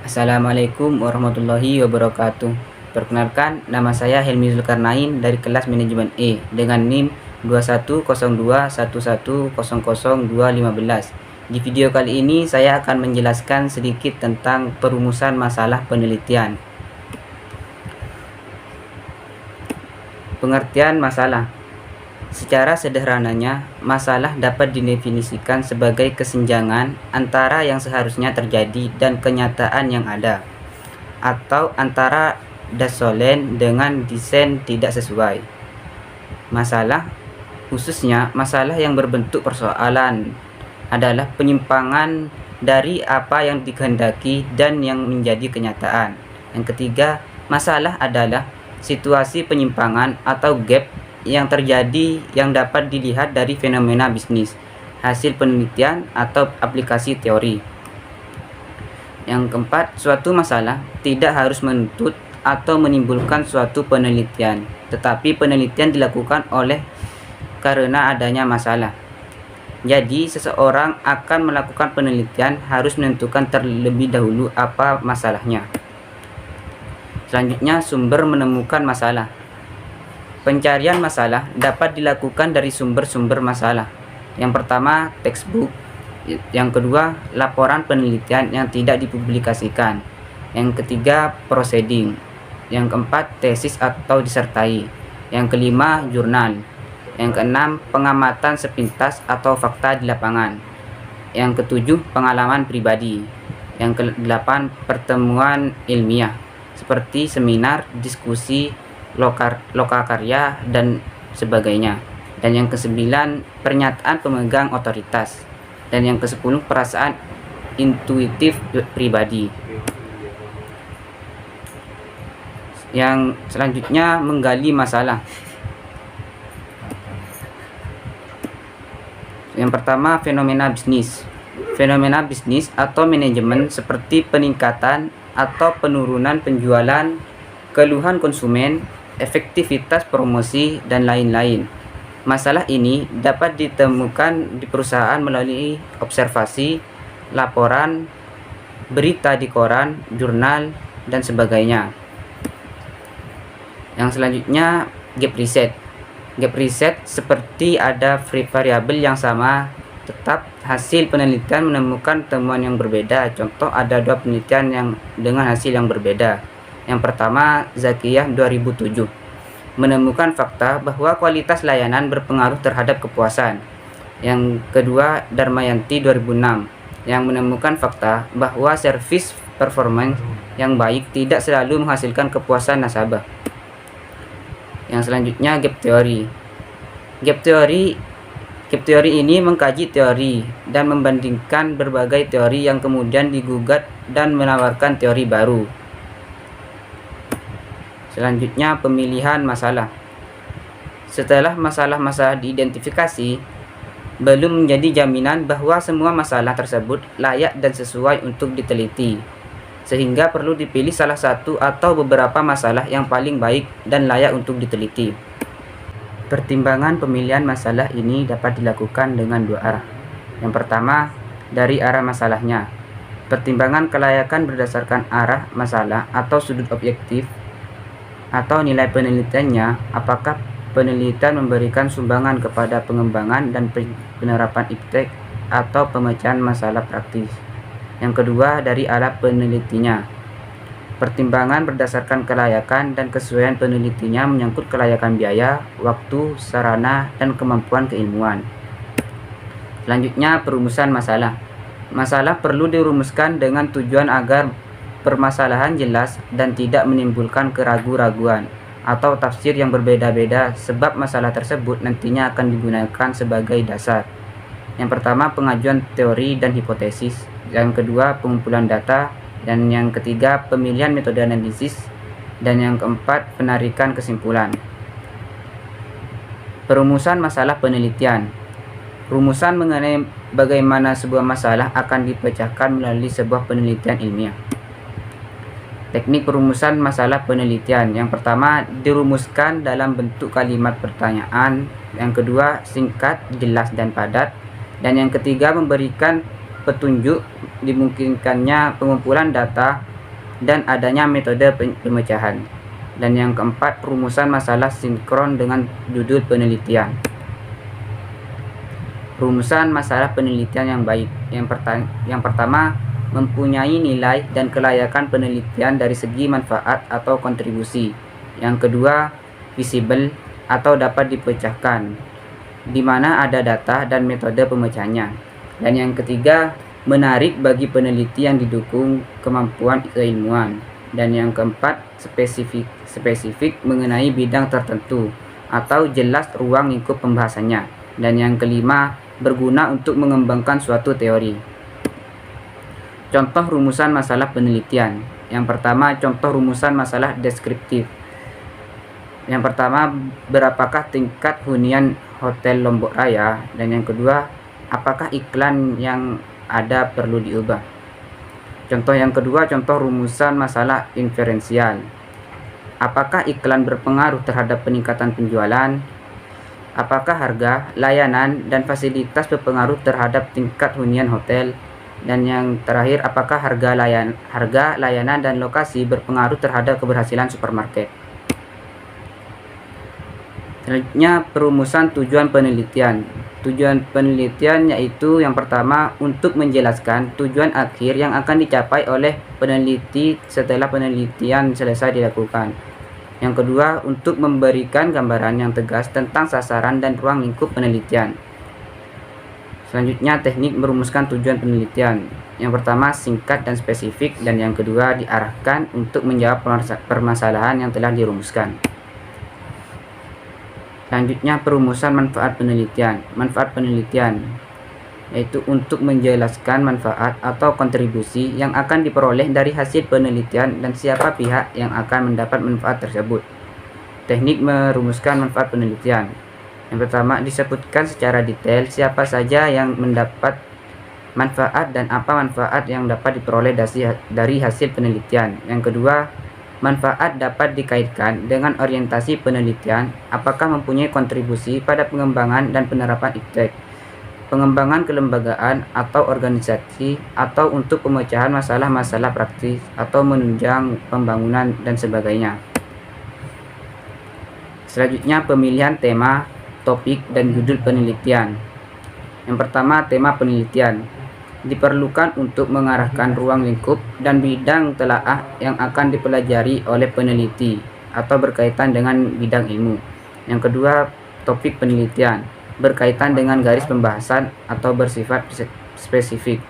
Assalamualaikum warahmatullahi wabarakatuh. Perkenalkan, nama saya Helmi Zulkarnain dari kelas manajemen E dengan NIM 210211000215. Di video kali ini saya akan menjelaskan sedikit tentang perumusan masalah penelitian. Pengertian masalah. Secara sederhananya, masalah dapat didefinisikan sebagai kesenjangan antara yang seharusnya terjadi dan kenyataan yang ada, atau antara desain dengan desain tidak sesuai. Masalah, khususnya masalah yang berbentuk persoalan, adalah penyimpangan dari apa yang dikehendaki dan yang menjadi kenyataan. Yang ketiga, masalah adalah situasi penyimpangan atau gap yang terjadi yang dapat dilihat dari fenomena bisnis, hasil penelitian, atau aplikasi teori. Yang keempat, suatu masalah tidak harus menuntut atau menimbulkan suatu penelitian, tetapi penelitian dilakukan oleh karena adanya masalah. Jadi, seseorang akan melakukan penelitian harus menentukan terlebih dahulu apa masalahnya. Selanjutnya, sumber menemukan masalah. Pencarian masalah dapat dilakukan dari sumber-sumber masalah. Yang pertama, textbook. Yang kedua, laporan penelitian yang tidak dipublikasikan. Yang ketiga, proceeding. Yang keempat, tesis atau disertai. Yang kelima, jurnal. Yang keenam, pengamatan sepintas atau fakta di lapangan. Yang ketujuh, pengalaman pribadi. Yang kedelapan, pertemuan ilmiah seperti seminar, diskusi, lokakarya, dan sebagainya. Dan yang kesembilan, pernyataan pemegang otoritas. Dan yang kesepuluh, perasaan intuitif pribadi. Yang selanjutnya, menggali masalah. Yang pertama, fenomena bisnis. Fenomena bisnis atau manajemen seperti peningkatan atau penurunan penjualan, keluhan konsumen, efektivitas promosi, dan lain-lain. Masalah ini dapat ditemukan di perusahaan melalui observasi, laporan, berita di koran, jurnal, dan sebagainya. Yang selanjutnya, gap riset. Gap riset seperti ada variabel yang sama, tetap hasil penelitian menemukan temuan yang berbeda. Contoh, ada dua penelitian yang dengan hasil yang berbeda. Yang pertama, Zakiyah 2007 menemukan fakta bahwa kualitas layanan berpengaruh terhadap kepuasan. Yang kedua, Darmayanti 2006 yang menemukan fakta bahwa servis performance yang baik tidak selalu menghasilkan kepuasan nasabah. Yang selanjutnya, gap teori. Gap teori ini mengkaji teori dan membandingkan berbagai teori yang kemudian digugat dan menawarkan teori baru. Selanjutnya, pemilihan masalah. Setelah masalah-masalah diidentifikasi, belum menjadi jaminan bahwa semua masalah tersebut layak dan sesuai untuk diteliti, sehingga perlu dipilih salah satu atau beberapa masalah yang paling baik dan layak untuk diteliti. Pertimbangan pemilihan masalah ini dapat dilakukan dengan dua arah. Yang pertama, dari arah masalahnya. Pertimbangan kelayakan berdasarkan arah masalah atau sudut objektif atau nilai penelitiannya, apakah penelitian memberikan sumbangan kepada pengembangan dan penerapan iptek atau pemecahan masalah praktis. Yang kedua, dari arah penelitinya. Pertimbangan berdasarkan kelayakan dan kesesuaian penelitinya menyangkut kelayakan biaya, waktu, sarana, dan kemampuan keilmuan. Selanjutnya, perumusan masalah. Masalah perlu dirumuskan dengan tujuan agar permasalahan jelas dan tidak menimbulkan keraguan-raguan atau tafsir yang berbeda-beda, sebab masalah tersebut nantinya akan digunakan sebagai dasar. Yang pertama, pengajuan teori dan hipotesis. Yang kedua, pengumpulan data. Dan yang ketiga, pemilihan metode analisis. Dan yang keempat, penarikan kesimpulan. Perumusan masalah penelitian. Rumusan mengenai bagaimana sebuah masalah akan dipecahkan melalui sebuah penelitian ilmiah. Teknik perumusan masalah penelitian. Yang pertama, dirumuskan dalam bentuk kalimat pertanyaan. Yang kedua, singkat, jelas, dan padat. Dan yang ketiga, memberikan petunjuk dimungkinkannya pengumpulan data dan adanya metode pemecahan. Dan yang keempat, rumusan masalah sinkron dengan judul penelitian. Rumusan masalah penelitian yang baik. Yang pertama, mempunyai nilai dan kelayakan penelitian dari segi manfaat atau kontribusi. Yang kedua, visible atau dapat dipecahkan, di mana ada data dan metode pemecahannya. Dan yang ketiga, menarik bagi peneliti yang didukung kemampuan keilmuan. Dan yang keempat, spesifik mengenai bidang tertentu atau jelas ruang lingkup pembahasannya. Dan yang kelima, berguna untuk mengembangkan suatu teori. Contoh rumusan masalah penelitian. Yang pertama, contoh rumusan masalah deskriptif. Yang pertama, berapakah tingkat hunian Hotel Lombok Raya? Dan yang kedua, apakah iklan yang ada perlu diubah? Contoh yang kedua, contoh rumusan masalah inferensial. Apakah iklan berpengaruh terhadap peningkatan penjualan? Apakah harga, layanan, dan fasilitas berpengaruh terhadap tingkat hunian hotel? Dan yang terakhir, apakah harga, layanan, dan lokasi berpengaruh terhadap keberhasilan supermarket? Selanjutnya, perumusan tujuan penelitian. Tujuan penelitian yaitu yang pertama, untuk menjelaskan tujuan akhir yang akan dicapai oleh peneliti setelah penelitian selesai dilakukan. Yang kedua, untuk memberikan gambaran yang tegas tentang sasaran dan ruang lingkup penelitian. Selanjutnya, teknik merumuskan tujuan penelitian. Yang pertama, singkat dan spesifik, dan yang kedua, diarahkan untuk menjawab permasalahan yang telah dirumuskan. Selanjutnya, perumusan manfaat penelitian. Manfaat penelitian yaitu untuk menjelaskan manfaat atau kontribusi yang akan diperoleh dari hasil penelitian dan siapa pihak yang akan mendapat manfaat tersebut. Teknik merumuskan manfaat penelitian. Yang pertama, disebutkan secara detail siapa saja yang mendapat manfaat dan apa manfaat yang dapat diperoleh dari hasil penelitian. Yang kedua, manfaat dapat dikaitkan dengan orientasi penelitian, apakah mempunyai kontribusi pada pengembangan dan penerapan iptek, pengembangan kelembagaan atau organisasi, atau untuk pemecahan masalah-masalah praktis atau menunjang pembangunan dan sebagainya. Selanjutnya, pemilihan tema, topik, dan judul penelitian. Yang pertama, tema penelitian diperlukan untuk mengarahkan ruang lingkup dan bidang telaah yang akan dipelajari oleh peneliti atau berkaitan dengan bidang ilmu. Yang kedua, topik penelitian berkaitan dengan garis pembahasan atau bersifat spesifik.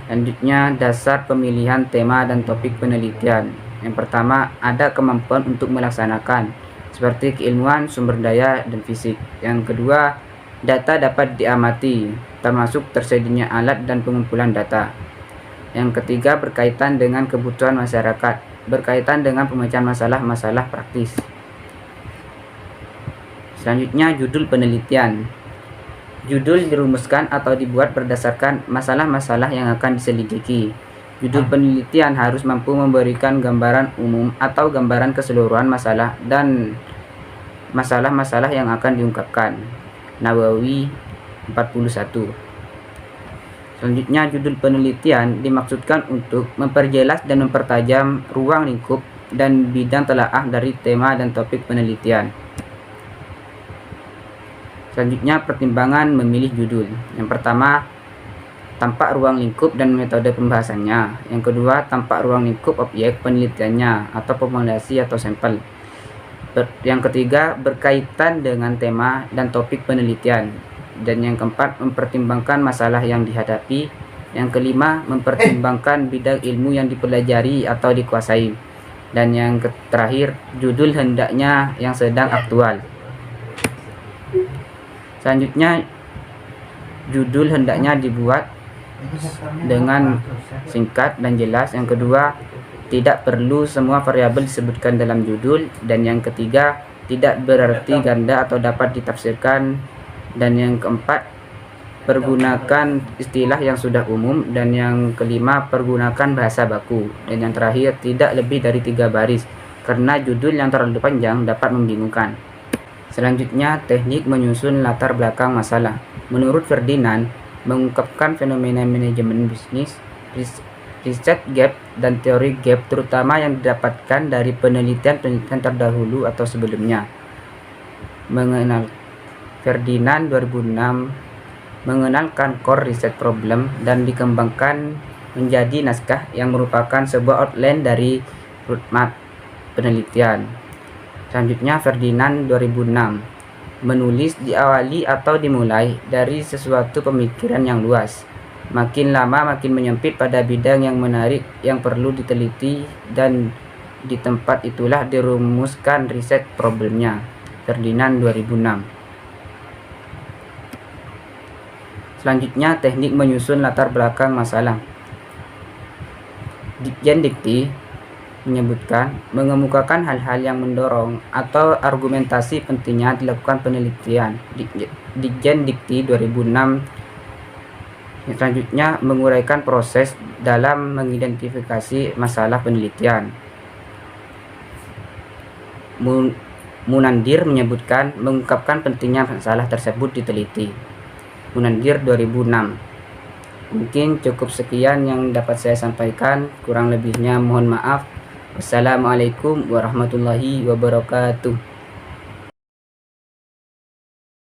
Selanjutnya, dasar pemilihan tema dan topik penelitian. Yang pertama, ada kemampuan untuk melaksanakan, seperti keilmuan, sumber daya, dan fisik. Yang kedua, data dapat diamati, termasuk tersedianya alat dan pengumpulan data. Yang ketiga, berkaitan dengan kebutuhan masyarakat, berkaitan dengan pemecahan masalah-masalah praktis. Selanjutnya, judul penelitian. Judul dirumuskan atau dibuat berdasarkan masalah-masalah yang akan diselidiki. Judul penelitian harus mampu memberikan gambaran umum atau gambaran keseluruhan masalah dan masalah-masalah yang akan diungkapkan. Nawawi 41. Selanjutnya, judul penelitian dimaksudkan untuk memperjelas dan mempertajam ruang lingkup dan bidang telaah dari tema dan topik penelitian. Selanjutnya, pertimbangan memilih judul. Yang pertama, tampak ruang lingkup dan metode pembahasannya. Yang kedua, tampak ruang lingkup objek penelitiannya atau populasi atau sampel. Yang ketiga, berkaitan dengan tema dan topik penelitian. Dan yang keempat, mempertimbangkan masalah yang dihadapi. Yang kelima, mempertimbangkan bidang ilmu yang dipelajari atau dikuasai. Dan yang terakhir, judul hendaknya yang sedang aktual. Selanjutnya, judul hendaknya dibuat dengan singkat dan jelas. Yang kedua, tidak perlu semua variabel disebutkan dalam judul. Dan yang ketiga, tidak berarti ganda atau dapat ditafsirkan. Dan yang keempat, pergunakan istilah yang sudah umum. Dan yang kelima, pergunakan bahasa baku. Dan yang terakhir, tidak lebih dari 3 baris, karena judul yang terlalu panjang dapat membingungkan. Selanjutnya, teknik menyusun latar belakang masalah. Menurut Ferdinand, mengungkapkan fenomena manajemen bisnis Riset gap dan teori gap terutama yang didapatkan dari penelitian-penelitian terdahulu atau sebelumnya. Mengenal Ferdinand 2006 mengenalkan core research problem dan dikembangkan menjadi naskah yang merupakan sebuah outline dari roadmap penelitian. Selanjutnya Ferdinand 2006 menulis diawali atau dimulai dari sesuatu pemikiran yang luas. Makin lama makin menyempit pada bidang yang menarik yang perlu diteliti, dan di tempat itulah dirumuskan riset problemnya. Ferdinand 2006. Selanjutnya teknik menyusun latar belakang masalah. Ditjen Dikti menyebutkan mengemukakan hal-hal yang mendorong atau argumentasi pentingnya dilakukan penelitian. Ditjen Dikti 2006. Selanjutnya menguraikan proses dalam mengidentifikasi masalah penelitian. Munandir menyebutkan mengungkapkan pentingnya masalah tersebut diteliti. Munandir 2006. Mungkin cukup sekian yang dapat saya sampaikan, kurang lebihnya mohon maaf. Wassalamualaikum warahmatullahi wabarakatuh.